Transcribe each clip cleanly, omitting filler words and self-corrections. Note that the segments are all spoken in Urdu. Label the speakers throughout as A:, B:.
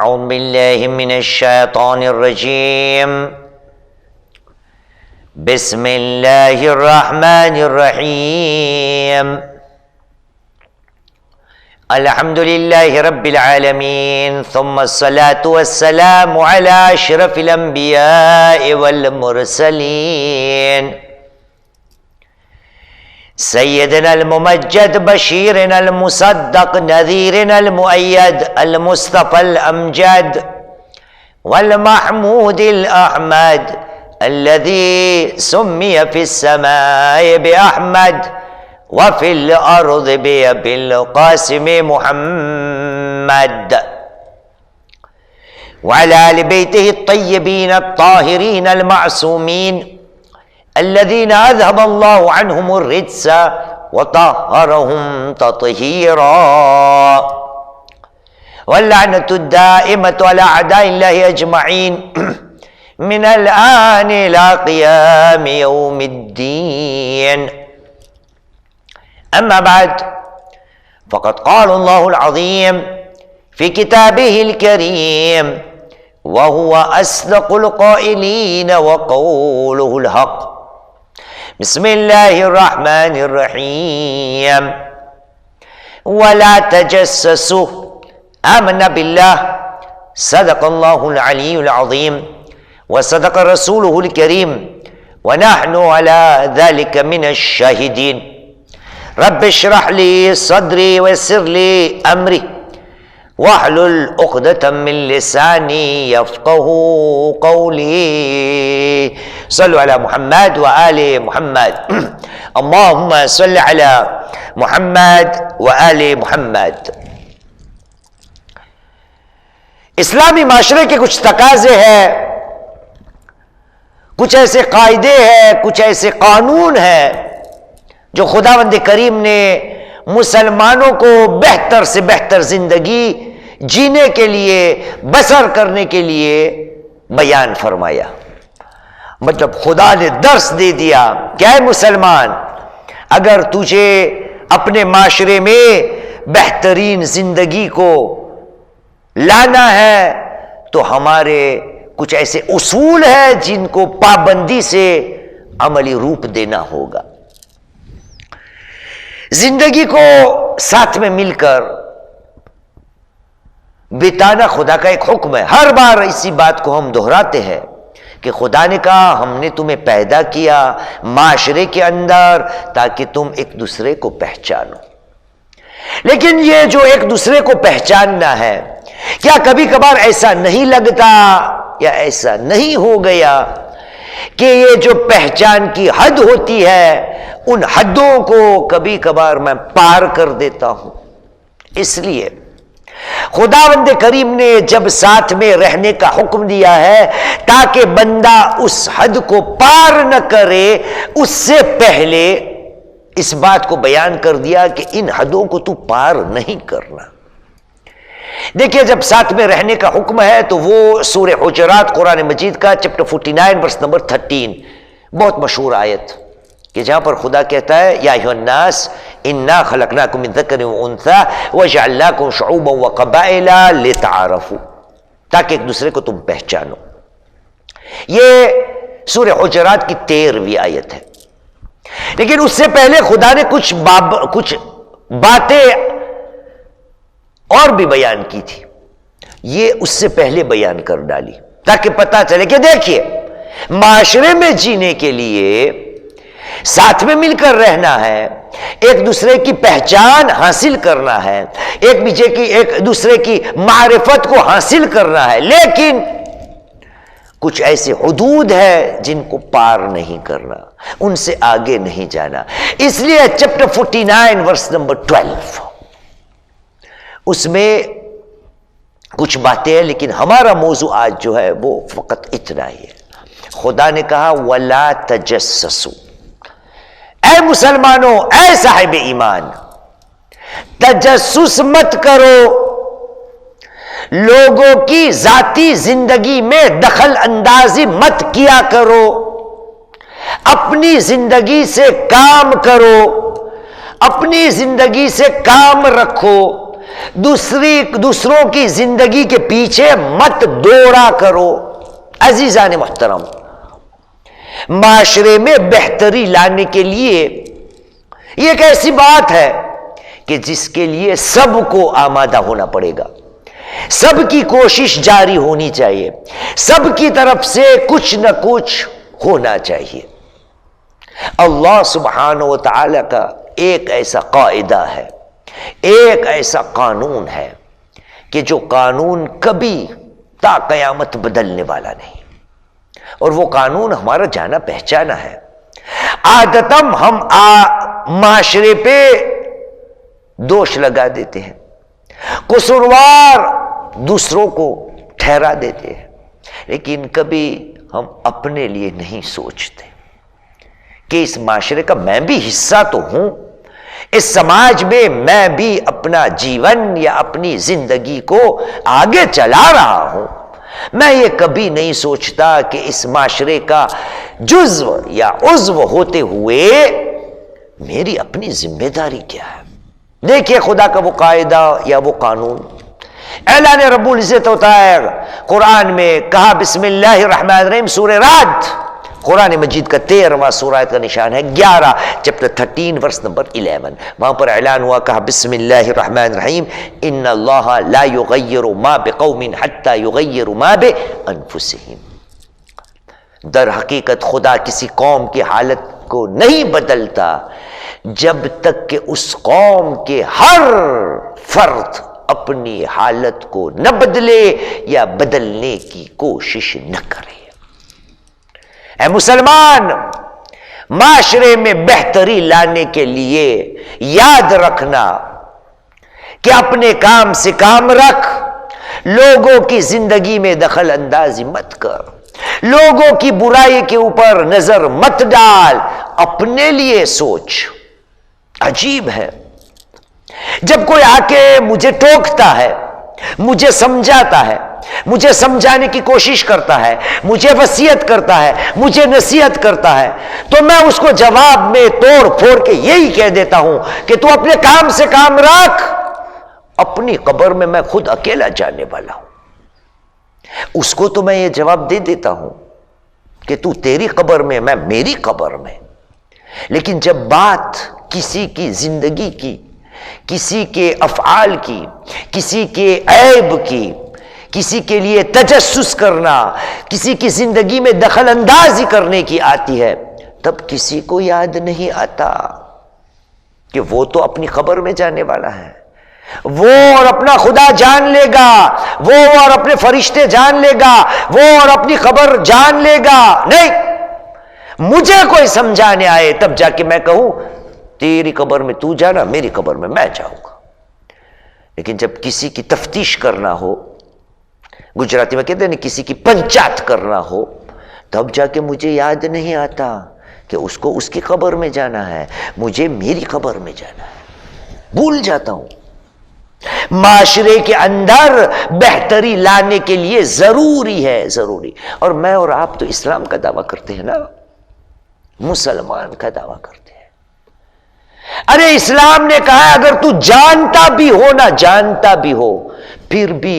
A: اعوذ باللہ من الشیطان الرجیم بسم اللہ الرحمن الرحیم الحمد للہ رب العالمین ثم الصلاة والسلام علی اشرف الانبیاء والمرسلین سیدنا الممجد بشیرنا المصدق نذیرنا المؤید المصطفى الامجد والمحمود الاحمد الذي سمي في السماء بأحمد وفي الأرض بأبي القاسم محمد وعلى آل بيته الطيبين الطاهرين المعصومين الذين أذهب الله عنهم الرجس وطهرهم تطهيرا واللعنة الدائمة على أعداء الله أجمعين من الآن إلى قيام يوم الدين أما بعد فقد قال الله العظيم في كتابه الكريم وهو أصدق القائلين وقوله الحق بسم الله الرحمن الرحيم ولا تجسسوا آمنا بالله صدق الله العلي العظيم وصدق رسوله الكريم ونحن على ذلك من الشاهدين رب اشرح لي صدري ويسر لي أمري واحلل عقدة من لساني يفقه قولي صلوا على محمد وآل محمد اللهم صل على محمد وآل محمد. اسلامی معاشرے کے کچھ تقاضے ہیں، کچھ ایسے قاعدے ہیں، کچھ ایسے قانون ہیں جو خداوند کریم نے مسلمانوں کو بہتر سے بہتر زندگی جینے کے لیے، بسر کرنے کے لیے بیان فرمایا. مطلب خدا نے درس دے دیا کہ اے مسلمان، اگر تجھے اپنے معاشرے میں بہترین زندگی کو لانا ہے تو ہمارے کچھ ایسے اصول ہیں جن کو پابندی سے عملی روپ دینا ہوگا. زندگی کو ساتھ میں مل کر بتانا خدا کا ایک حکم ہے. ہر بار اسی بات کو ہم دہراتے ہیں کہ خدا نے کہا ہم نے تمہیں پیدا کیا معاشرے کے اندر تاکہ تم ایک دوسرے کو پہچانو. لیکن یہ جو ایک دوسرے کو پہچاننا ہے، کیا کبھی کبھار ایسا نہیں لگتا یا ایسا نہیں ہو گیا کہ یہ جو پہچان کی حد ہوتی ہے ان حدوں کو کبھی کبھار میں پار کر دیتا ہوں؟ اس لیے خداوند کریم نے جب ساتھ میں رہنے کا حکم دیا ہے تاکہ بندہ اس حد کو پار نہ کرے، اس سے پہلے اس بات کو بیان کر دیا کہ ان حدوں کو تو پار نہیں کرنا. دیکھیے جب ساتھ میں رہنے کا حکم ہے تو وہ سورہ حجرات قرآن مجید کا چپٹر 49 ورس نمبر 13 بہت مشہور آیت کہ جہاں پر خدا کہتا ہے یا ایھا الناس انا خلقناکم من ذکر و انثی وجعلناکم شعوبا وقبائل لتعارفوا، تاکہ ایک دوسرے کو تم پہچانو. یہ سورہ حجرات کی 13ویں آیت ہے. لیکن اس سے پہلے خدا نے کچھ باتیں اور بھی بیان کی تھی، یہ اس سے پہلے بیان کر ڈالی تاکہ پتہ چلے کہ دیکھیے معاشرے میں جینے کے لیے ساتھ میں مل کر رہنا ہے، ایک دوسرے کی پہچان حاصل کرنا ہے، ایک دوسرے کی معرفت کو حاصل کرنا ہے، لیکن کچھ ایسے حدود ہے جن کو پار نہیں کرنا، ان سے آگے نہیں جانا. اس لیے چپٹر 49 ورس نمبر 12 اس میں کچھ باتیں ہیں، لیکن ہمارا موضوع آج جو ہے وہ فقط اتنا ہی ہے. خدا نے کہا وَلَا تَجَسَّسُوا، اے مسلمانوں، اے صاحب ایمان، تجسس مت کرو، لوگوں کی ذاتی زندگی میں دخل اندازی مت کیا کرو، اپنی زندگی سے کام کرو، اپنی زندگی سے کام رکھو، دوسروں کی زندگی کے پیچھے مت دوڑا کرو۔ عزیزان محترم، معاشرے میں بہتری لانے کے لیے یہ ایک ایسی بات ہے کہ جس کے لیے سب کو آمادہ ہونا پڑے گا، سب کی کوشش جاری ہونی چاہیے، سب کی طرف سے کچھ نہ کچھ ہونا چاہیے۔ اللہ سبحانہ و تعالی کا ایک ایسا قاعدہ ہے، ایک ایسا قانون ہے کہ جو قانون کبھی تا قیامت بدلنے والا نہیں، اور وہ قانون ہمارا جانا پہچانا ہے۔ عادتاً ہم معاشرے پہ دوش لگا دیتے ہیں، قصوروار دوسروں کو ٹھہرا دیتے ہیں، لیکن کبھی ہم اپنے لیے نہیں سوچتے کہ اس معاشرے کا میں بھی حصہ تو ہوں، اس سماج میں میں بھی اپنا جیون یا اپنی زندگی کو آگے چلا رہا ہوں۔ میں یہ کبھی نہیں سوچتا کہ اس معاشرے کا جزو یا عضو ہوتے ہوئے میری اپنی ذمہ داری کیا ہے۔ دیکھیے خدا کا وہ قاعدہ یا وہ قانون، اعلان رب العزت ہوتا ہے قرآن میں، کہا بسم اللہ الرحمن الرحیم، سورہ رعد، قرآن مجید کا 13واں سورہ کا نشان ہے 11 چیپٹر 13 ورس نمبر 11، وہاں پر اعلان ہوا، کہا بسم اللہ الرحمن الرحیم ان اللہ لا یغیر ما بقوم حتی یغیر ما بانفسہم۔ در حقیقت خدا کسی قوم کی حالت کو نہیں بدلتا جب تک کہ اس قوم کے ہر فرد اپنی حالت کو نہ بدلے یا بدلنے کی کوشش نہ کرے۔ اے مسلمان، معاشرے میں بہتری لانے کے لیے یاد رکھنا کہ اپنے کام سے کام رکھ، لوگوں کی زندگی میں دخل اندازی مت کر، لوگوں کی برائی کے اوپر نظر مت ڈال، اپنے لیے سوچ۔ عجیب ہے، جب کوئی آ کے مجھے ٹوکتا ہے، مجھے سمجھاتا ہے، مجھے سمجھانے کی کوشش کرتا ہے، مجھے وصیت کرتا ہے، مجھے نصیحت کرتا ہے، تو میں اس کو جواب میں توڑ پھوڑ کے یہی کہہ دیتا ہوں کہ تو اپنے کام سے کام رکھ، اپنی قبر میں خود اکیلا جانے والا ہوں۔ اس کو تو میں یہ جواب دے دیتا ہوں کہ تو تیری قبر میں، میں میری قبر میں، لیکن جب بات کسی کی زندگی کی، کسی کے افعال کی، کسی کے عیب کی، کسی کے لیے تجسس کرنا، کسی کی زندگی میں دخل اندازی کرنے کی آتی ہے، تب کسی کو یاد نہیں آتا کہ وہ تو اپنی قبر میں جانے والا ہے، وہ اور اپنا خدا جان لے گا، وہ اور اپنے فرشتے جان لے گا، وہ اور اپنی قبر جان لے گا۔ نہیں، مجھے کوئی سمجھانے آئے تب جا کے میں کہوں تیری قبر میں تو جانا، میری قبر میں میں جاؤں گا۔ لیکن جب کسی کی تفتیش کرنا ہو، گجراتی میں کہتے ہیں کسی کی پنچات کرنا ہو، تب جا کے مجھے یاد نہیں آتا کہ اس کو اس کی قبر میں جانا ہے، مجھے میری قبر میں جانا ہے، بھول جاتا ہوں۔ معاشرے کے اندر بہتری لانے کے لیے ضروری ہے، ضروری۔ اور میں اور آپ تو اسلام کا دعویٰ کرتے ہیں نا، مسلمان کا دعویٰ کرتے ہیں۔ ارے اسلام نے کہا ہے اگر تو جانتا بھی ہو نہ جانتا بھی ہو، پھر بھی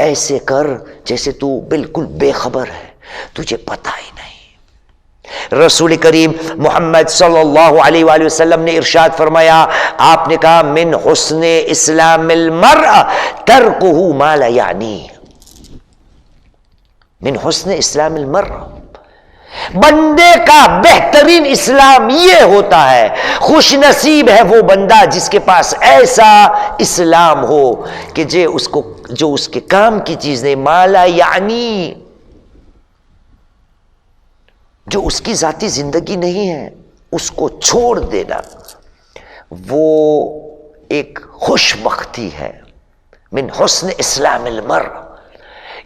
A: ایسے کر جیسے تو بالکل بے خبر ہے، تجھے پتہ ہی نہیں۔ رسول کریم محمد صلی اللہ علیہ وآلہ وسلم نے ارشاد فرمایا، آپ نے کہا من حسن اسلام المرء ترکہ ما لا یعنی۔ من حسن اسلام المرء، بندے کا بہترین اسلام یہ ہوتا ہے، خوش نصیب ہے وہ بندہ جس کے پاس ایسا اسلام ہو کہ جو اس کے کام کی چیز نہیں، ما لا یعنی، جو اس کی ذاتی زندگی نہیں ہے اس کو چھوڑ دینا، وہ ایک خوش بختی ہے۔ من حسن اسلام المرء،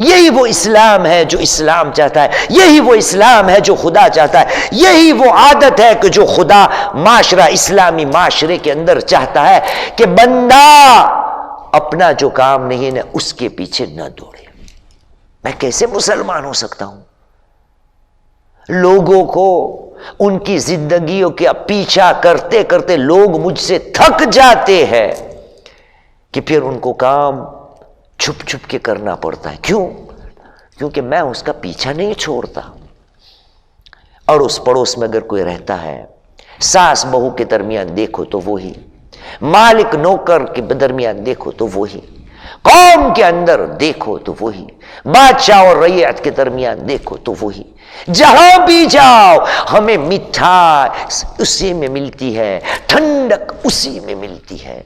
A: یہی وہ اسلام ہے جو اسلام چاہتا ہے، یہی وہ اسلام ہے جو خدا چاہتا ہے، یہی وہ عادت ہے کہ جو خدا معاشرہ، اسلامی معاشرے کے اندر چاہتا ہے کہ بندہ اپنا جو کام نہیں ہے اس کے پیچھے نہ دوڑے۔ میں کیسے مسلمان ہو سکتا ہوں؟ لوگوں کو ان کی زندگیوں کے پیچھا کرتے کرتے لوگ مجھ سے تھک جاتے ہیں کہ پھر ان کو کام چھپ چھپ کے کرنا پڑتا ہے. کیوں؟ کیونکہ میں اس کا پیچھا نہیں چھوڑتا. اور اس پڑوس میں اگر کوئی رہتا ہے، ساس بہو کے درمیان دیکھو تو وہی، مالک نوکر کے درمیان دیکھو تو وہی، قوم کے اندر دیکھو تو وہی، بادشاہ اور رعیت کے درمیان دیکھو تو وہی. جہاں بھی جاؤ ہمیں مٹھائی اسی میں ملتی ہے، ٹھنڈک اسی میں ملتی ہے.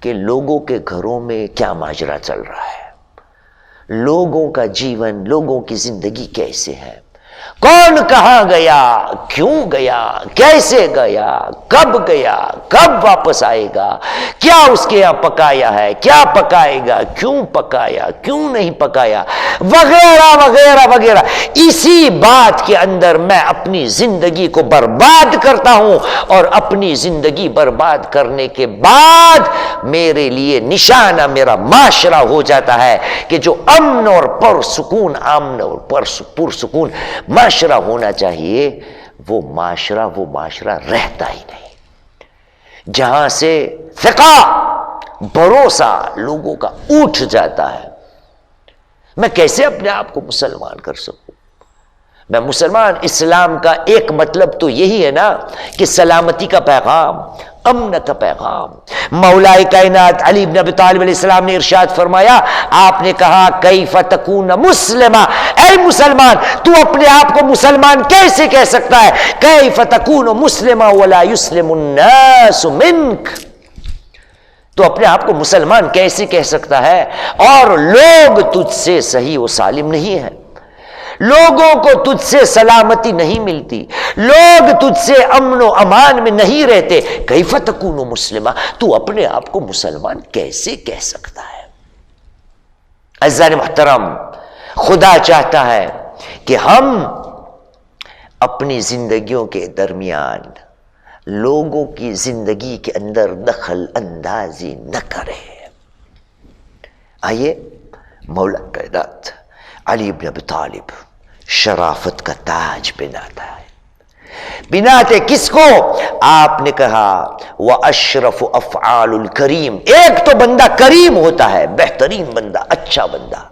A: کہ لوگوں کے گھروں میں کیا ماجرا چل رہا ہے، لوگوں کا جیون، لوگوں کی زندگی کیسے ہے، کون کہاں گیا، کیوں گیا، کیسے گیا، کب گیا، کب واپس آئے گا، کیا اس کے یہاں پکایا ہے، کیا پکائے گا، کیوں پکایا، کیوں نہیں پکایا، وغیرہ وغیرہ وغیرہ. اسی بات کے اندر میں اپنی زندگی کو برباد کرتا ہوں، اور اپنی زندگی برباد کرنے کے بعد میرے لیے نشانہ میرا معاشرہ ہو جاتا ہے کہ جو امن اور پرسکون، امن اور پرسکون معاشرہ ہونا چاہیے، وہ معاشرہ رہتا ہی نہیں. جہاں سے ثقہ، بھروسہ لوگوں کا اٹھ جاتا ہے. میں کیسے اپنے آپ کو مسلمان کر سکوں؟ میں مسلمان، اسلام کا ایک مطلب تو یہی ہے نا کہ سلامتی کا پیغام، امن کا پیغام. مولا کائنات علی بن ابی طالب علیہ السلام نے ارشاد فرمایا، آپ نے کہا کیف تکون مسلما، اے مسلمان تو اپنے آپ کو مسلمان کیسے کہہ سکتا ہے؟ کیف تکون مسلما ولا یسلم الناس منک، تو اپنے آپ کو مسلمان کیسے کہہ سکتا ہے اور لوگ تجھ سے صحیح و سالم نہیں ہیں، لوگوں کو تجھ سے سلامتی نہیں ملتی، لوگ تجھ سے امن و امان میں نہیں رہتے. کیف تکون مسلمہ، تو اپنے آپ کو مسلمان کیسے کہہ سکتا ہے؟ عزیزان محترم، خدا چاہتا ہے کہ ہم اپنی زندگیوں کے درمیان لوگوں کی زندگی کے اندر دخل اندازی نہ کریں. آئیے مولا کائنات علی بن ابی طالب شرافت کا تاج پہناتا ہے. پہناتے کس کو؟ آپ نے کہا وَأَشْرَفُ أَفْعَالُ الْكَرِيمِ، ایک تو بندہ کریم ہوتا ہے، بہترین بندہ، اچھا بندہ.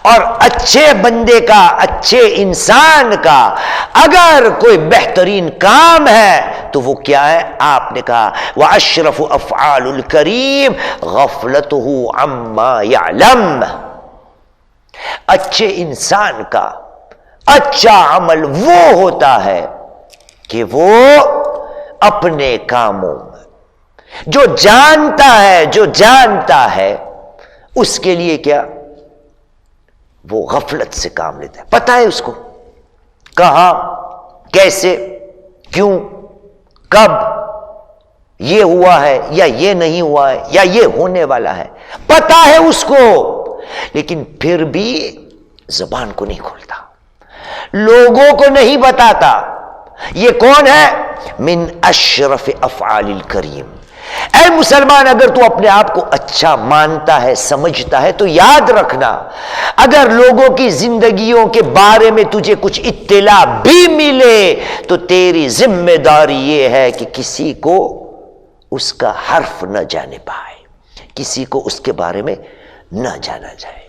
A: اور اچھے بندے کا، اچھے انسان کا اگر کوئی بہترین کام ہے تو وہ کیا ہے؟ آپ نے کہا وَأَشْرَفُ أَفْعَالُ الْكَرِيمِ غَفْلَتُهُ عَمَّا يَعْلَمُ. اچھے انسان کا اچھا عمل وہ ہوتا ہے کہ وہ اپنے کاموں میں جو جانتا ہے اس کے لیے کیا؟ وہ غفلت سے کام لیتا ہے. پتہ ہے اس کو کہاں، کیسے، کیوں، کب یہ ہوا ہے یا یہ نہیں ہوا ہے یا یہ ہونے والا ہے، پتہ ہے اس کو، لیکن پھر بھی زبان کو نہیں کھولتا، لوگوں کو نہیں بتاتا. یہ کون ہے؟ من اشرف افعال الکریم. اے مسلمان، اگر تو اپنے آپ کو اچھا مانتا ہے، سمجھتا ہے، تو یاد رکھنا اگر لوگوں کی زندگیوں کے بارے میں تجھے کچھ اطلاع بھی ملے تو تیری ذمہ داری یہ ہے کہ کسی کو اس کا حرف نہ جانے پائے، کسی کو اس کے بارے میں نہ جانا جائے.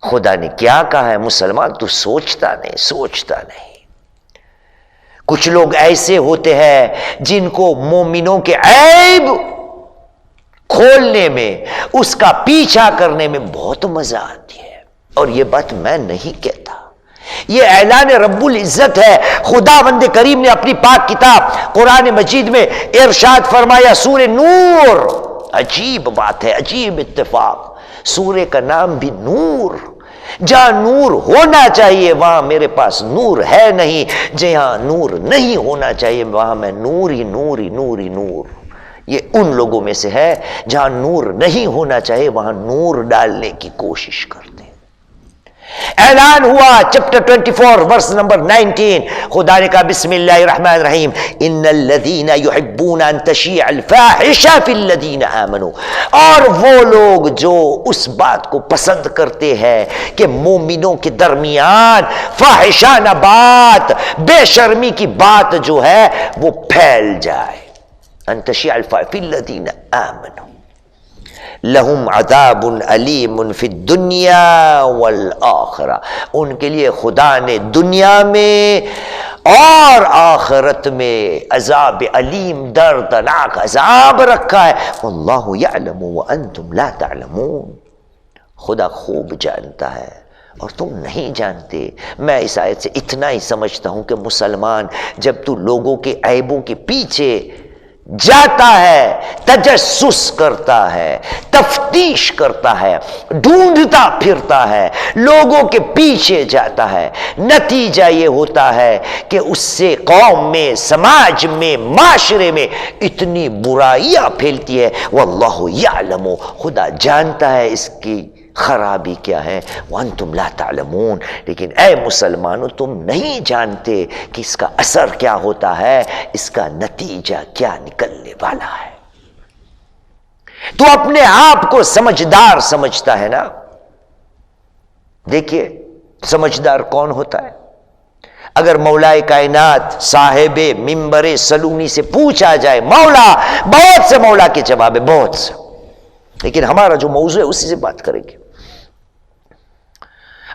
A: خدا نے کیا کہا ہے؟ مسلمان تو سوچتا نہیں. کچھ لوگ ایسے ہوتے ہیں جن کو مومنوں کے عیب کھولنے میں، اس کا پیچھا کرنے میں بہت مزہ آتی ہے. اور یہ بات میں نہیں کہتا، یہ اعلان رب العزت ہے. خداوند کریم نے اپنی پاک کتاب قرآن مجید میں ارشاد فرمایا، سورہ نور. عجیب بات ہے، عجیب اتفاق، سورہ کا نام بھی نور. جہاں نور ہونا چاہیے وہاں میرے پاس نور ہے نہیں، جہاں نور نہیں ہونا چاہیے وہاں میں نور ہی نور ہی نور ہی نور. یہ ان لوگوں میں سے ہے جہاں نور نہیں ہونا چاہیے وہاں نور ڈالنے کی کوشش کرتے. اعلان ہوا چپٹر 24 ورس نمبر 19، خدا نے کہا بسم اللہ الرحمن الرحیم، ان الذین یحبون ان تشیع الفاحشہ فی الذین آمنوا، اور وہ لوگ جو اس بات کو پسند کرتے ہیں کہ مومنوں کے درمیان فاحشانہ بات، بے شرمی کی بات جو ہے وہ پھیل جائے. ان تشیع فی الذین آمنوا لہم عذاب علیم فی الدنیا والآخرہ، ان کے لیے خدا نے دنیا میں اور آخرت میں عذاب علیم، دردناک عذاب رکھا ہے. واللہ یعلم وانتم لا تعلمون، خدا خوب جانتا ہے اور تم نہیں جانتے. میں اس آیت سے اتنا ہی سمجھتا ہوں کہ مسلمان جب تو لوگوں کے عیبوں کے پیچھے جاتا ہے، تجسس کرتا ہے، تفتیش کرتا ہے، ڈھونڈتا پھرتا ہے، لوگوں کے پیچھے جاتا ہے، نتیجہ یہ ہوتا ہے کہ اس سے قوم میں، سماج میں، معاشرے میں اتنی برائیاں پھیلتی ہے. واللہ یعلم، خدا جانتا ہے اس کی خرابی کیا ہے. وانتم لا تعلمون، لیکن اے مسلمانوں تم نہیں جانتے کہ اس کا اثر کیا ہوتا ہے، اس کا نتیجہ کیا نکلنے والا ہے. تو اپنے آپ کو سمجھدار سمجھتا ہے نا. دیکھیے سمجھدار کون ہوتا ہے؟ اگر مولا کائنات صاحب منبر سلونی سے پوچھا جائے، مولا، بہت سے مولا کے جواب ہے، بہت سے، لیکن ہمارا جو موضوع ہے اسی سے بات کریں گے.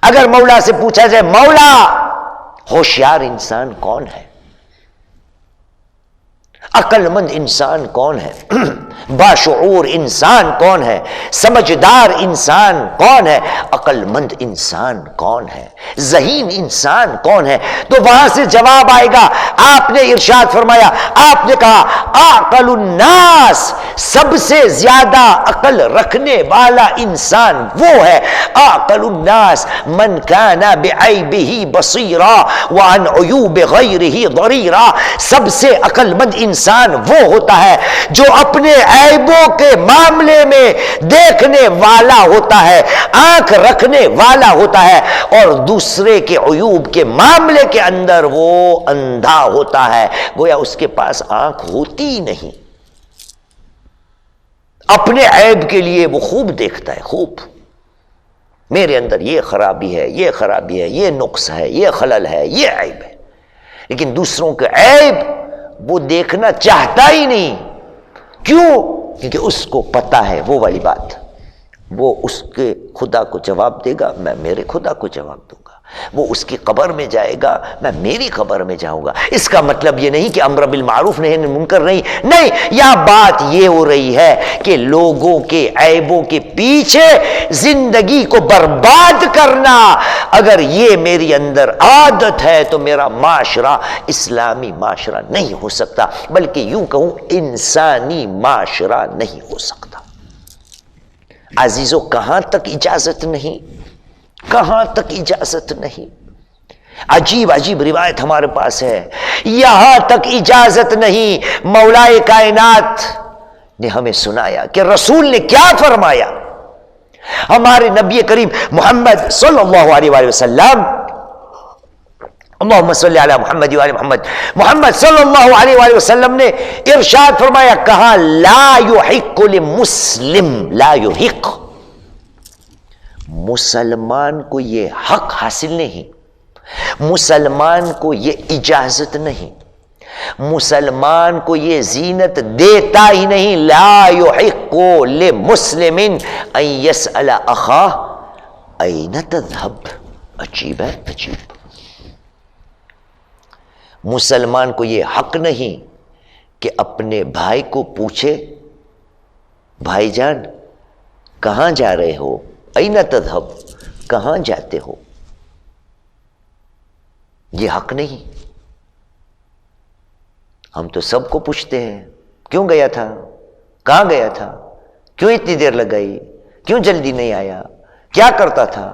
A: اگر مولا سے پوچھا جائے، مولا ہوشیار انسان کون ہے، عقل مند انسان کون ہے، باشعور انسان کون ہے، سمجھدار انسان کون ہے، عقل مند انسان کون ہے، ذہین انسان کون ہے، تو وہاں سے جواب آئے گا. آپ نے ارشاد فرمایا، آپ نے کہا عقل الناس، سب سے زیادہ عقل رکھنے والا انسان وہ ہے. عقل الناس من کان بعیبہ بصیرا وعن عیوب غیرہ ضریرا، سب سے عقل مند انسان وہ ہوتا ہے جو اپنے عیبوں کے معاملے میں دیکھنے والا ہوتا ہے، آنکھ رکھنے والا ہوتا ہے، اور دوسرے کے عیوب کے معاملے کے اندر وہ اندھا ہوتا ہے، گویا اس کے پاس آنکھ ہوتی ہی نہیں. اپنے عیب کے لیے وہ خوب دیکھتا ہے، خوب، میرے اندر یہ خرابی ہے، یہ خرابی ہے، یہ نقص ہے، یہ خلل ہے، یہ عیب ہے. لیکن دوسروں کے عیب وہ دیکھنا چاہتا ہی نہیں. کیوں؟ کیونکہ اس کو پتا ہے وہ والی بات، وہ اس کے خدا کو جواب دے گا، میں میرے خدا کو جواب دوں گا. وہ اس کی قبر میں جائے گا، میں میری قبر میں جاؤں گا. اس کا مطلب یہ نہیں کہ امر بالمعروف نہی عن المنکر نہیں، یا بات یہ ہو رہی ہے کہ لوگوں کے عیبوں کے پیچھے زندگی کو برباد کرنا، اگر یہ میری اندر عادت ہے تو میرا معاشرہ اسلامی معاشرہ نہیں ہو سکتا، بلکہ یوں کہوں انسانی معاشرہ نہیں ہو سکتا. عزیزو، کہاں تک اجازت نہیں، کہاں تک اجازت نہیں. عجیب عجیب روایت ہمارے پاس ہے. یہاں تک اجازت نہیں، مولا کائنات نے ہمیں سنایا کہ رسول نے کیا فرمایا. ہمارے نبی کریم محمد صلی اللہ علیہ وآلہ وسلم، اللہم صلی علی محمد وآل محمد، محمد صلی اللہ علیہ وآلہ وسلم نے ارشاد فرمایا، کہا لا یحق لمسلم، لا یحق، مسلمان کو یہ حق حاصل نہیں، مسلمان کو یہ اجازت نہیں، مسلمان کو یہ زینت دیتا ہی نہیں. لا یحق لمسلم ان یسأل اخاہ این تذهب. عجیب ہے، عجیب. مسلمان کو یہ حق نہیں کہ اپنے بھائی کو پوچھے، بھائی جان کہاں جا رہے ہو، این تذهب، کہاں جاتے ہو. یہ حق نہیں. ہم تو سب کو پوچھتے ہیں، کیوں گیا تھا، کہاں گیا تھا، کیوں اتنی دیر لگائی، کیوں جلدی نہیں آیا، کیا کرتا تھا،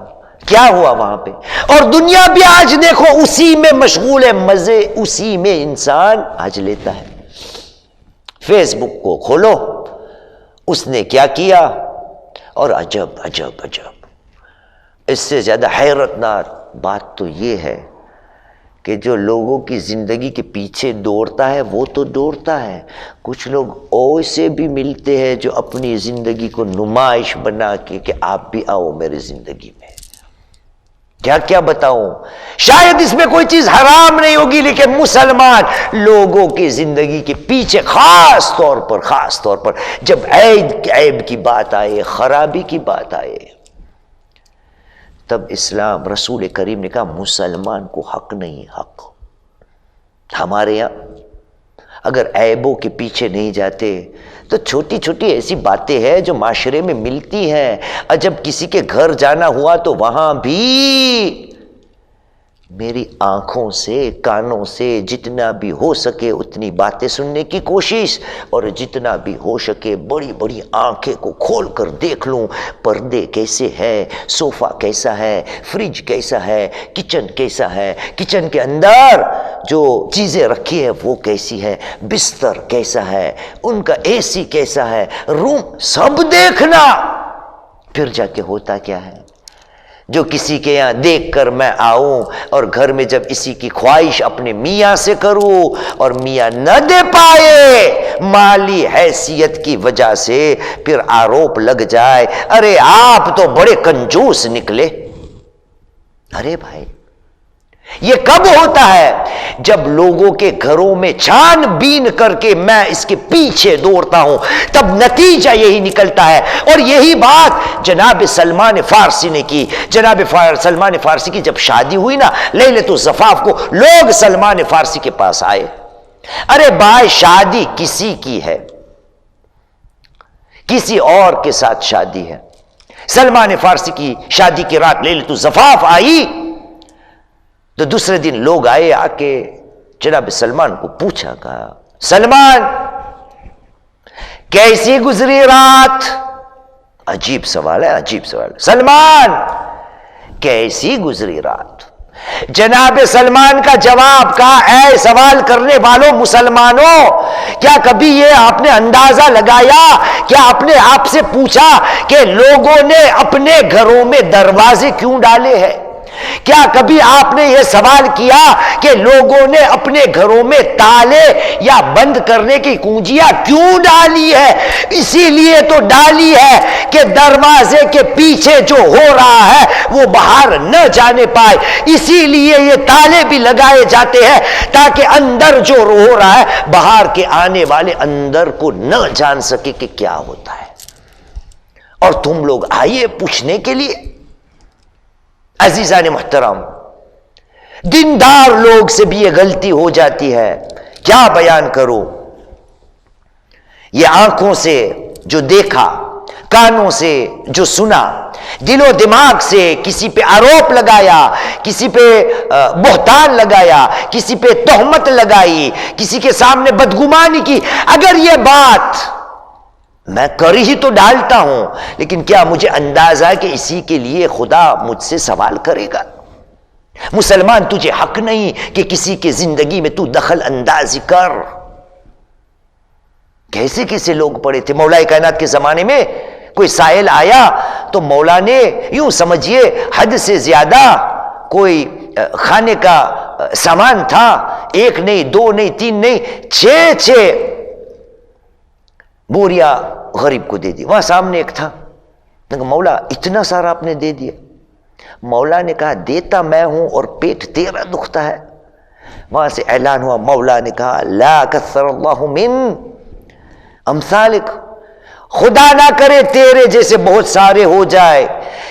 A: کیا ہوا وہاں پہ. اور دنیا بھی آج دیکھو اسی میں مشغول ہے، مزے اسی میں انسان آج لیتا ہے. فیس بک کو کھولو، اس نے کیا کیا، اور عجب عجب عجب. اس سے زیادہ حیرت ناک بات تو یہ ہے کہ جو لوگوں کی زندگی کے پیچھے دوڑتا ہے وہ تو دوڑتا ہے، کچھ لوگ ایسے بھی ملتے ہیں جو اپنی زندگی کو نمائش بنا کے کہ آپ بھی آؤ میری زندگی میں. کیا کیا بتاؤں. شاید اس میں کوئی چیز حرام نہیں ہوگی، لیکن مسلمان لوگوں کی زندگی کے پیچھے خاص طور پر جب عیب کی بات آئے، خرابی کی بات آئے، تب اسلام رسول کریم نے کہا مسلمان کو حق نہیں. حق ہمارے یہاں اگر عیبوں کے پیچھے نہیں جاتے تو چھوٹی چھوٹی ایسی باتیں ہیں جو معاشرے میں ملتی ہیں. اور جب کسی کے گھر جانا ہوا تو وہاں بھی میری آنکھوں سے کانوں سے جتنا بھی ہو سکے اتنی باتیں سننے کی کوشش، اور جتنا بھی ہو سکے بڑی بڑی آنکھیں کو کھول کر دیکھ لوں، پردے کیسے ہے، صوفہ کیسا ہے، فریج کیسا ہے، کچن کیسا ہے، کچن کے اندر جو چیزیں رکھی ہیں وہ کیسی ہے، بستر کیسا ہے، ان کا اے سی کیسا ہے، روم سب دیکھنا. پھر جا کے ہوتا کیا ہے، جو کسی کے یہاں دیکھ کر میں آؤں اور گھر میں جب اسی کی خواہش اپنے میاں سے کروں اور میاں نہ دے پائے مالی حیثیت کی وجہ سے، پھر آروپ لگ جائے ارے آپ تو بڑے کنجوس نکلے. ارے بھائی یہ کب ہوتا ہے؟ جب لوگوں کے گھروں میں چھان بین کر کے میں اس کے پیچھے دوڑتا ہوں، تب نتیجہ یہی نکلتا ہے. اور یہی بات جناب سلمان فارسی نے کی. جناب سلمان فارسی کی جب شادی ہوئی نا لیلۃ الزفاف کو، لوگ سلمان فارسی کے پاس آئے، ارے بھائی شادی کسی کی ہے، کسی اور کے ساتھ شادی ہے. سلمان فارسی کی شادی کی رات لیلۃ الزفاف آئی تو دوسرے دن لوگ آئے، آ کے جناب سلمان کو پوچھا، کہا سلمان کیسی گزری رات؟ عجیب سوال ہے، عجیب سوال. سلمان کیسی گزری رات؟ جناب سلمان کا جواب کا، اے سوال کرنے والوں مسلمانوں، کیا کبھی یہ آپ نے اندازہ لگایا، کیا آپ نے آپ سے پوچھا کہ لوگوں نے اپنے گھروں میں دروازے کیوں ڈالے ہیں؟ کیا کبھی آپ نے یہ سوال کیا کہ لوگوں نے اپنے گھروں میں تالے یا بند کرنے کی کنجیاں کیوں ڈالی ہے؟ اسی لیے تو ڈالی ہے کہ دروازے کے پیچھے جو ہو رہا ہے وہ باہر نہ جانے پائے. اسی لیے یہ تالے بھی لگائے جاتے ہیں تاکہ اندر جو ہو رہا ہے باہر کے آنے والے اندر کو نہ جان سکے کہ کیا ہوتا ہے. اور تم لوگ آئیے پوچھنے کے لیے. عزیزان محترم، دیندار لوگ سے بھی یہ غلطی ہو جاتی ہے. کیا بیان کروں؟ یہ آنکھوں سے جو دیکھا، کانوں سے جو سنا، دل و دماغ سے کسی پہ آروپ لگایا، کسی پہ بہتان لگایا، کسی پہ تہمت لگائی، کسی کے سامنے بدگمانی کی. اگر یہ بات میں کر ہی تو ڈالتا ہوں، لیکن کیا مجھے اندازہ ہے کہ اسی کے لیے خدا مجھ سے سوال کرے گا؟ مسلمان تجھے حق نہیں کہ کسی کی زندگی میں تو دخل اندازی کر. کیسے کیسے لوگ پڑے تھے مولا کائنات کے زمانے میں. کوئی سائل آیا تو مولا نے یوں سمجھیے حد سے زیادہ کوئی کھانے کا سامان تھا، ایک نہیں، دو نہیں، تین نہیں، 6 بوریا غریب کو دے دی. وہاں سامنے ایک تھا، مولا اتنا سارا آپ نے دے دیا. مولا نے کہا دیتا میں ہوں اور پیٹ تیرا دکھتا ہے. وہاں سے اعلان ہوا، مولا نے کہا لا کثر اللہ من امثالک، خدا نہ کرے تیرے جیسے بہت سارے ہو جائے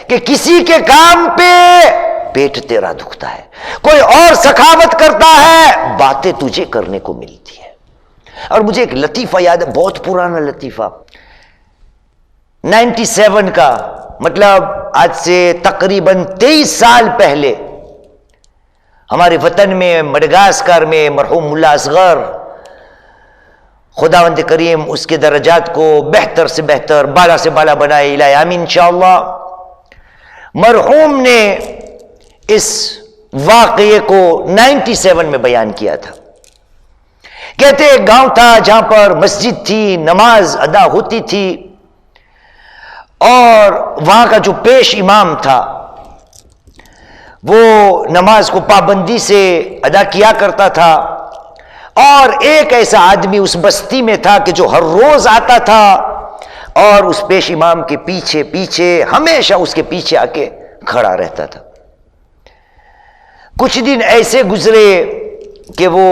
A: کہ کسی کے کام پہ پیٹ تیرا دکھتا ہے، کوئی اور سخاوت کرتا ہے باتیں تجھے کرنے کو ملتی ہے. اور مجھے ایک لطیفہ یاد ہے، بہت پرانا لطیفہ، 97 کا، مطلب آج سے تقریباً 23 سال پہلے ہمارے وطن میں مڈغاسکر میں مرحوم ملا اصغر، خداوند کریم اس کے درجات کو بہتر سے بہتر، بالا سے بالا بنائے، الہی آمین انشاءاللہ. مرحوم نے اس واقعے کو 97 میں بیان کیا تھا. کہتے ایک گاؤں تھا جہاں پر مسجد تھی، نماز ادا ہوتی تھی، اور وہاں کا جو پیش امام تھا وہ نماز کو پابندی سے ادا کیا کرتا تھا. اور ایک ایسا آدمی اس بستی میں تھا کہ جو ہر روز آتا تھا اور اس پیش امام کے پیچھے پیچھے، ہمیشہ اس کے پیچھے آ کے کھڑا رہتا تھا. کچھ دن ایسے گزرے کہ وہ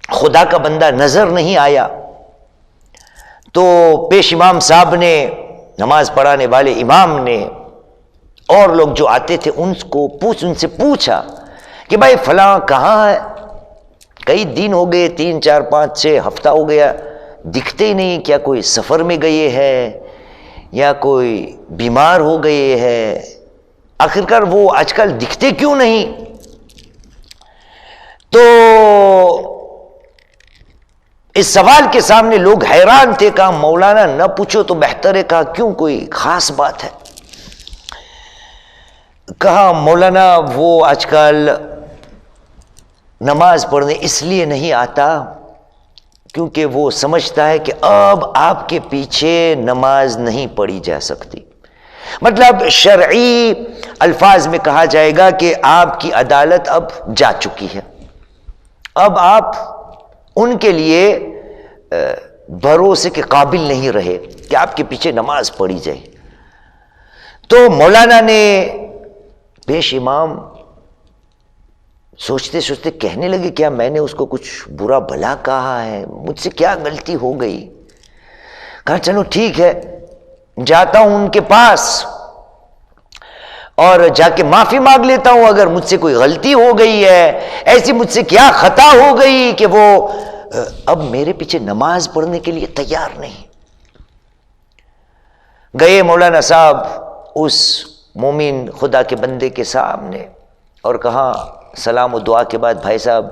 A: خدا کا بندہ نظر نہیں آیا، تو پیش امام صاحب نے، نماز پڑھانے والے امام نے، اور لوگ جو آتے تھے ان سے پوچھا کہ بھائی فلاں کہاں ہے؟ کئی دن ہو گئے، 3 4 5 6 ہفتہ ہو گیا، دکھتے ہی نہیں، کیا کوئی سفر میں گئے ہے یا کوئی بیمار ہو گئے ہے؟ آخرکار وہ آج کل دکھتے کیوں نہیں؟ تو اس سوال کے سامنے لوگ حیران تھے، کہا مولانا نہ پوچھو تو بہتر ہے، کہا کیوں، کوئی خاص بات ہے؟ کہا مولانا وہ آج کل نماز پڑھنے اس لیے نہیں آتا کیونکہ وہ سمجھتا ہے کہ اب آپ کے پیچھے نماز نہیں پڑھی جا سکتی، مطلب شرعی الفاظ میں کہا جائے گا کہ آپ کی عدالت اب جا چکی ہے، اب آپ ان کے لیے بھروسے کے قابل نہیں رہے کہ آپ کے پیچھے نماز پڑھی جائے۔ تو مولانا نے، پیش امام سوچتے سوچتے کہنے لگے کیا میں نے اس کو کچھ برا بھلا کہا ہے، مجھ سے کیا غلطی ہو گئی؟ کہا چلو ٹھیک ہے، جاتا ہوں ان کے پاس اور جا کے معافی مانگ لیتا ہوں، اگر مجھ سے کوئی غلطی ہو گئی ہے، ایسی مجھ سے کیا خطا ہو گئی کہ وہ اب میرے پیچھے نماز پڑھنے کے لیے تیار نہیں۔ گئے مولانا صاحب اس مومن خدا کے بندے کے سامنے اور کہا سلام و دعا کے بعد، بھائی صاحب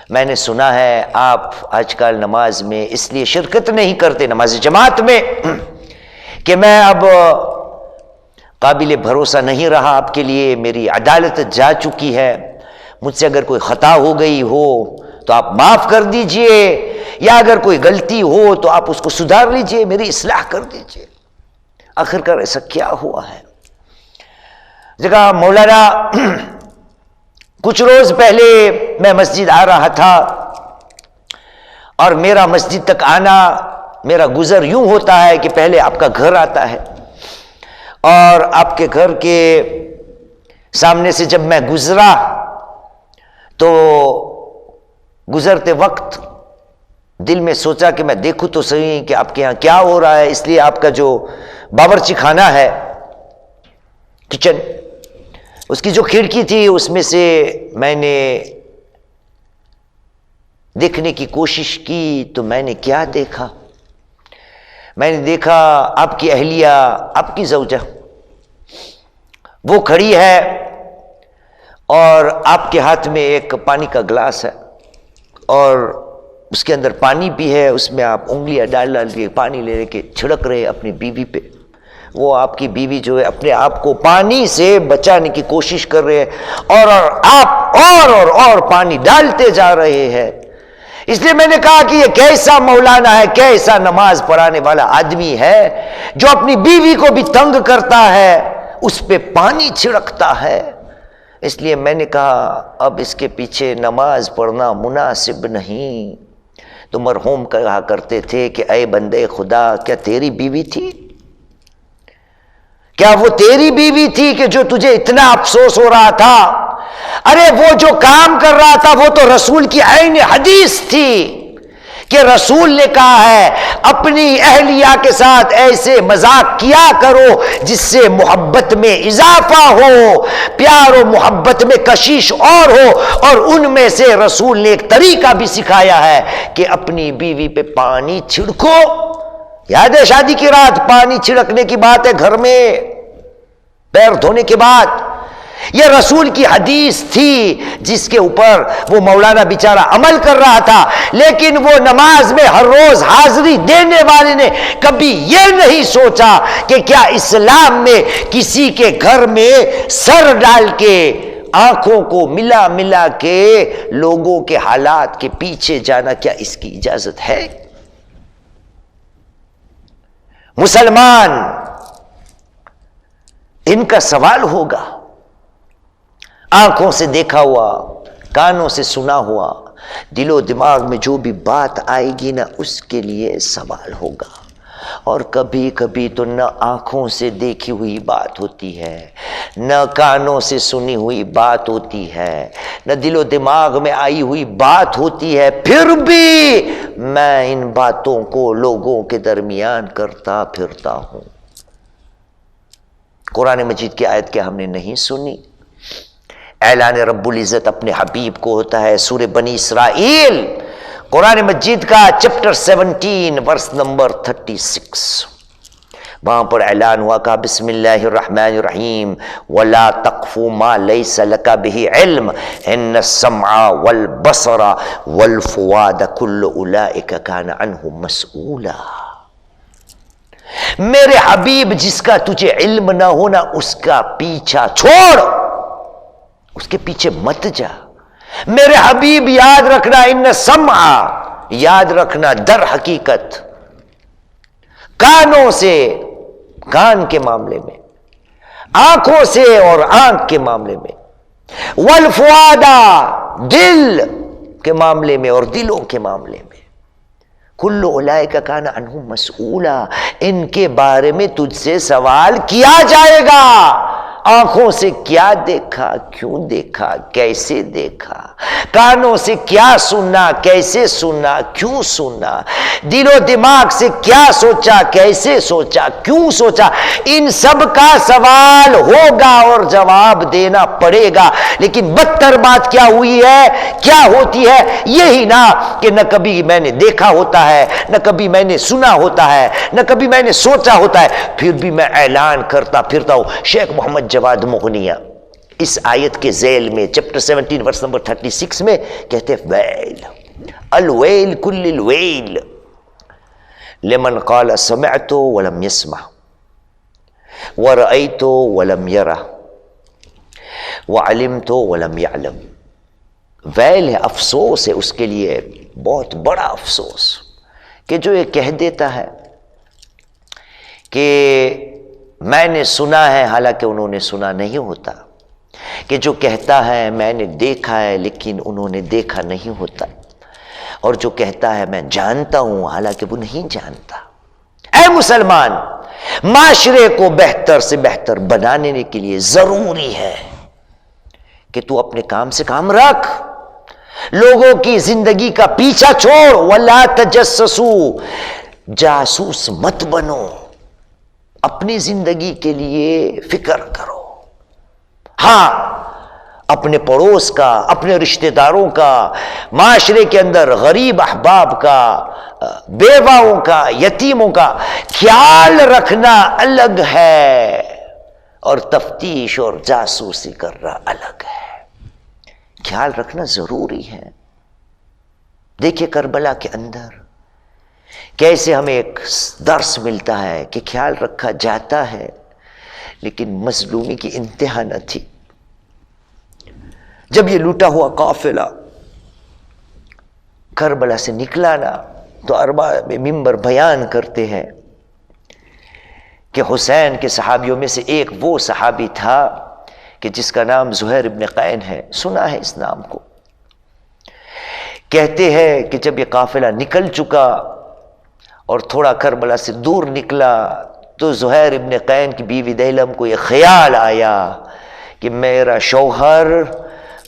A: میں نے سنا ہے آپ آج کل نماز میں اس لیے شرکت نہیں کرتے، نماز جماعت میں، کہ میں اب قابل بھروسہ نہیں رہا آپ کے لیے، میری عدالت جا چکی ہے، مجھ سے اگر کوئی خطا ہو گئی ہو تو آپ معاف کر دیجئے، یا اگر کوئی غلطی ہو تو آپ اس کو سدھار لیجئے، میری اصلاح کر دیجئے۔ آخرکار ایسا کیا ہوا ہے؟ جگہ مولانا کچھ روز پہلے میں مسجد آ رہا تھا اور میرا مسجد تک آنا، میرا گزر یوں ہوتا ہے کہ پہلے آپ کا گھر آتا ہے، اور آپ کے گھر کے سامنے سے جب میں گزرا تو گزرتے وقت دل میں سوچا کہ میں دیکھوں تو صحیح کہ آپ کے ہاں کیا ہو رہا ہے، اس لیے آپ کا جو باورچی خانہ ہے، کچن، اس کی جو کھڑکی تھی اس میں سے میں نے دیکھنے کی کوشش کی تو میں نے کیا دیکھا؟ میں نے دیکھا آپ کی اہلیہ، آپ کی زوجہ وہ کھڑی ہے اور آپ کے ہاتھ میں ایک پانی کا گلاس ہے اور اس کے اندر پانی بھی ہے، اس میں آپ انگلیاں ڈال کے پانی لے کے چھڑک رہے اپنی بیوی پہ۔ وہ آپ کی بیوی جو ہے اپنے آپ کو پانی سے بچانے کی کوشش کر رہے ہیں اور آپ اور پانی ڈالتے جا رہے ہیں۔ اس لیے میں نے کہا کہ یہ کیسا مولانا ہے، کیسا نماز پڑھانے والا آدمی ہے جو اپنی بیوی کو بھی تنگ کرتا ہے، اس پہ پانی چھڑکتا ہے۔ اس لیے میں نے کہا اب اس کے پیچھے نماز پڑھنا مناسب نہیں۔ تو مرحوم کہا کرتے تھے کہ اے بندے خدا، کیا تیری بیوی تھی؟ کیا وہ تیری بیوی تھی کہ جو تجھے اتنا افسوس ہو رہا تھا؟ ارے وہ جو کام کر رہا تھا وہ تو رسول کی عین حدیث تھی کہ رسول نے کہا ہے اپنی اہلیہ کے ساتھ ایسے مذاق کیا کرو جس سے محبت میں اضافہ ہو، پیار و محبت میں کشش اور ہو۔ اور ان میں سے رسول نے ایک طریقہ بھی سکھایا ہے کہ اپنی بیوی پہ پانی چھڑکو۔ یاد ہے شادی کی رات پانی چھڑکنے کی بات ہے گھر میں پیر دھونے کے بعد، یہ رسول کی حدیث تھی جس کے اوپر وہ مولانا بیچارہ عمل کر رہا تھا، لیکن وہ نماز میں ہر روز حاضری دینے والے نے کبھی یہ نہیں سوچا کہ کیا اسلام میں کسی کے گھر میں سر ڈال کے آنکھوں کو ملا ملا کے لوگوں کے حالات کے پیچھے جانا، کیا اس کی اجازت ہے؟ مسلمان ان کا سوال ہوگا، آنکھوں سے دیکھا ہوا، کانوں سے سنا ہوا، دل و دماغ میں جو بھی بات آئے گی نا اس کے لیے سوال ہوگا۔ اور کبھی کبھی تو نہ آنکھوں سے دیکھی ہوئی بات ہوتی ہے، نہ کانوں سے سنی ہوئی بات ہوتی ہے، نہ دل و دماغ میں آئی ہوئی بات ہوتی ہے، پھر بھی میں ان باتوں کو لوگوں کے درمیان کرتا پھرتا ہوں۔ قرآن مجید کی آیت کیا ہم نے نہیں سنی؟ اعلان رب العزت اپنے حبیب کو ہوتا ہے، سورہ بنی اسرائیل قرآن مجید کا چیپٹر 17 ورس نمبر 36، وہاں پر اعلان ہوا، کہا بسم اللہ الرحمن الرحیم وَلَا تَقْفُ مَا لَيْسَ لَكَ بِهِ عِلْمٌ إِنَّ السَّمْعَ وَالْبَصَرَ وَالْفُؤَادَ كُلُّ أُولَئِكَ كَانَ عَنْهُ مَسْئُولًا۔ میرے حبیب جس کا تجھے علم نہ ہونا اس کا پیچھا چھوڑ، اس کے پیچھے مت جا۔ میرے حبیب یاد رکھنا، ان سمع، یاد رکھنا در حقیقت کانوں سے، کان کے معاملے میں، آنکھوں سے اور آنکھ کے معاملے میں، والفؤادا، دل کے معاملے میں اور دلوں کے معاملے میں، کل اولئک کان عنہ مسئولا، ان کے بارے میں تجھ سے سوال کیا جائے گا۔ آنکھوں سے کیا دیکھا، کیوں دیکھا، کیسے دیکھا، کانوں سے کیا سنا، کیسے سنا، کیوں سنا، دل و دماغ سے کیا سوچا، کیسے سوچا، کیوں سوچا، ان سب کا سوال ہوگا اور جواب دینا پڑے گا۔ لیکن بدتر بات کیا ہوئی ہے، کیا ہوتی ہے، یہی نا کہ نہ کبھی میں نے دیکھا ہوتا ہے، نہ کبھی میں نے سنا ہوتا ہے، نہ کبھی میں نے سوچا ہوتا ہے، پھر بھی میں اعلان کرتا پھرتا ہوں۔ شیخ محمد جواد مغنیہ اس آیت کے ذیل میں چیپٹر 17 ورس نمبر 36 میں کہتے ہیں، ویل الویل کل الویل لمن قال سمعت ولم يسمع ورأيت ولم يرى وعلمت ولم يعلم۔ ویل ہے، افسوس ہے اس کے لیے، بہت بڑا افسوس، کہ جو یہ کہہ دیتا ہے کہ میں نے سنا ہے حالانکہ انہوں نے سنا نہیں ہوتا، کہ جو کہتا ہے میں نے دیکھا ہے لیکن انہوں نے دیکھا نہیں ہوتا، اور جو کہتا ہے میں جانتا ہوں حالانکہ وہ نہیں جانتا۔ اے مسلمان، معاشرے کو بہتر سے بہتر بنانے کے لیے ضروری ہے کہ تو اپنے کام سے کام رکھ، لوگوں کی زندگی کا پیچھا چھوڑ، وَلَا تَجَسَّسُوا، جاسوس مت بنو، اپنی زندگی کے لیے فکر کرو۔ ہاں، اپنے پڑوس کا، اپنے رشتہ داروں کا، معاشرے کے اندر غریب احباب کا، بیواؤں کا، یتیموں کا خیال رکھنا الگ ہے، اور تفتیش اور جاسوسی کرنا الگ ہے۔ خیال رکھنا ضروری ہے۔ دیکھیے کربلا کے اندر کیسے ہمیں ایک درس ملتا ہے کہ خیال رکھا جاتا ہے لیکن مظلومی کی انتہا نہ تھی۔ جب یہ لوٹا ہوا قافلہ کربلا سے نکلا نا، تو ارباب منبر بیان کرتے ہیں کہ حسین کے صحابیوں میں سے ایک وہ صحابی تھا کہ جس کا نام زہیر ابن قین ہے، سنا ہے اس نام کو۔ کہتے ہیں کہ جب یہ قافلہ نکل چکا اور تھوڑا کربلا سے دور نکلا تو زہیر ابن قین کی بیوی دہلم کو یہ خیال آیا کہ میرا شوہر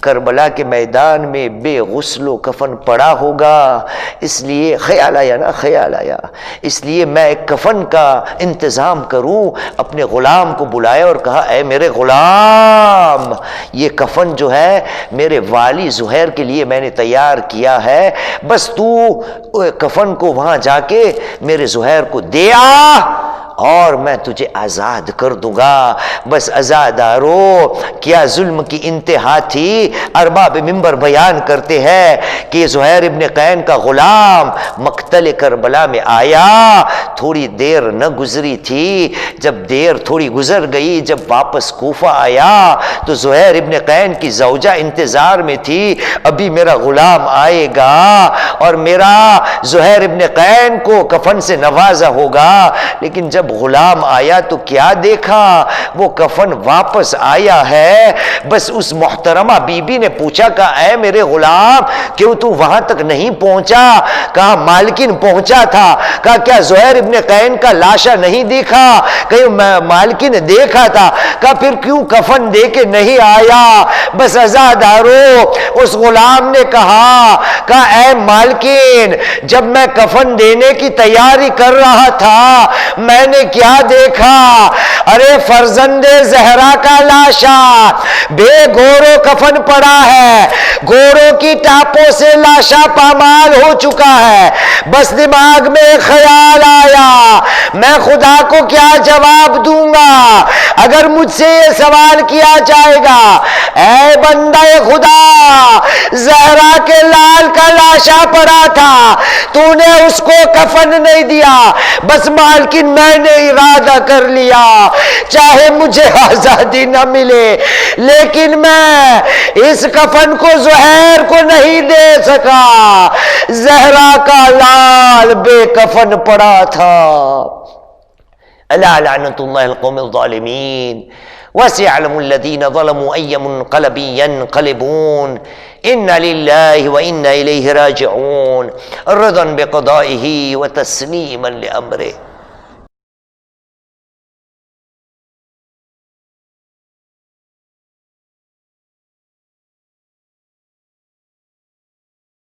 A: کربلا کے میدان میں بے غسل و کفن پڑا ہوگا، اس لیے خیال آیا نا، خیال آیا، اس لیے میں ایک کفن کا انتظام کروں۔ اپنے غلام کو بلایا اور کہا، اے میرے غلام، یہ کفن جو ہے میرے والی زہیر کے لیے میں نے تیار کیا ہے، بس تو کفن کو وہاں جا کے میرے زہیر کو دے آ اور میں تجھے آزاد کر دوں گا۔ بس عزادارو، کیا ظلم کی انتہا تھی۔ ارباب منبر بیان کرتے ہیں کہ زہیر ابن قین کا غلام مقتل کربلا میں آیا، تھوڑی دیر نہ گزری تھی، جب دیر تھوڑی گزر گئی، جب واپس کوفہ آیا تو زہیر ابن قین کی زوجہ انتظار میں تھی، ابھی میرا غلام آئے گا اور میرا زہیر ابن قین کو کفن سے نوازا ہوگا۔ لیکن جب جب غلام آیا تو کیا دیکھا؟ وہ کفن واپس آیا ہے۔ بس اس محترمہ بی بی نے پوچھا کہ اے میرے غلام کیوں تو وہاں تک نہیں پہنچا؟ کہا مالکن پہنچا تھا۔ کہا کیا زہیر ابن قین کا لاشا نہیں دیکھا؟ کہیں مالکن نے دیکھا تھا۔ کہا پھر کیوں کفن دے کے نہیں آیا؟ بس عزادارو، اس غلام نے کہا کہ اے مالکین، جب میں کفن دینے کی تیاری کر رہا تھا میں نے کیا دیکھا؟ ارے فرزند زہرا کا لاشا بے گورو کفن پڑا ہے، گوروں کی ٹاپوں سے لاشا پامال ہو چکا ہے۔ بس دماغ میں خیال آیا میں خدا کو کیا جواب دوں گا اگر مجھ سے یہ سوال کیا جائے گا، اے بندہ خدا، زہرا کے لال کا لاشا پڑا تھا، تو نے اس کو کفن نہیں دیا۔ بس مالکن میں نے ارادہ کر لیا چاہے مجھے آزادی نہ ملے لیکن میں اس کفن کو زہیر کو نہیں دے سکا۔ زہرا کا لال بے کفن پڑا تھا۔ الا لعنت اللہ القوم الظالمین وسيعلم الذين ظلموا أي منقلب ينقلبون إنا لله وإنا إليه راجعون رضا بقضائه وتسليما لأمره۔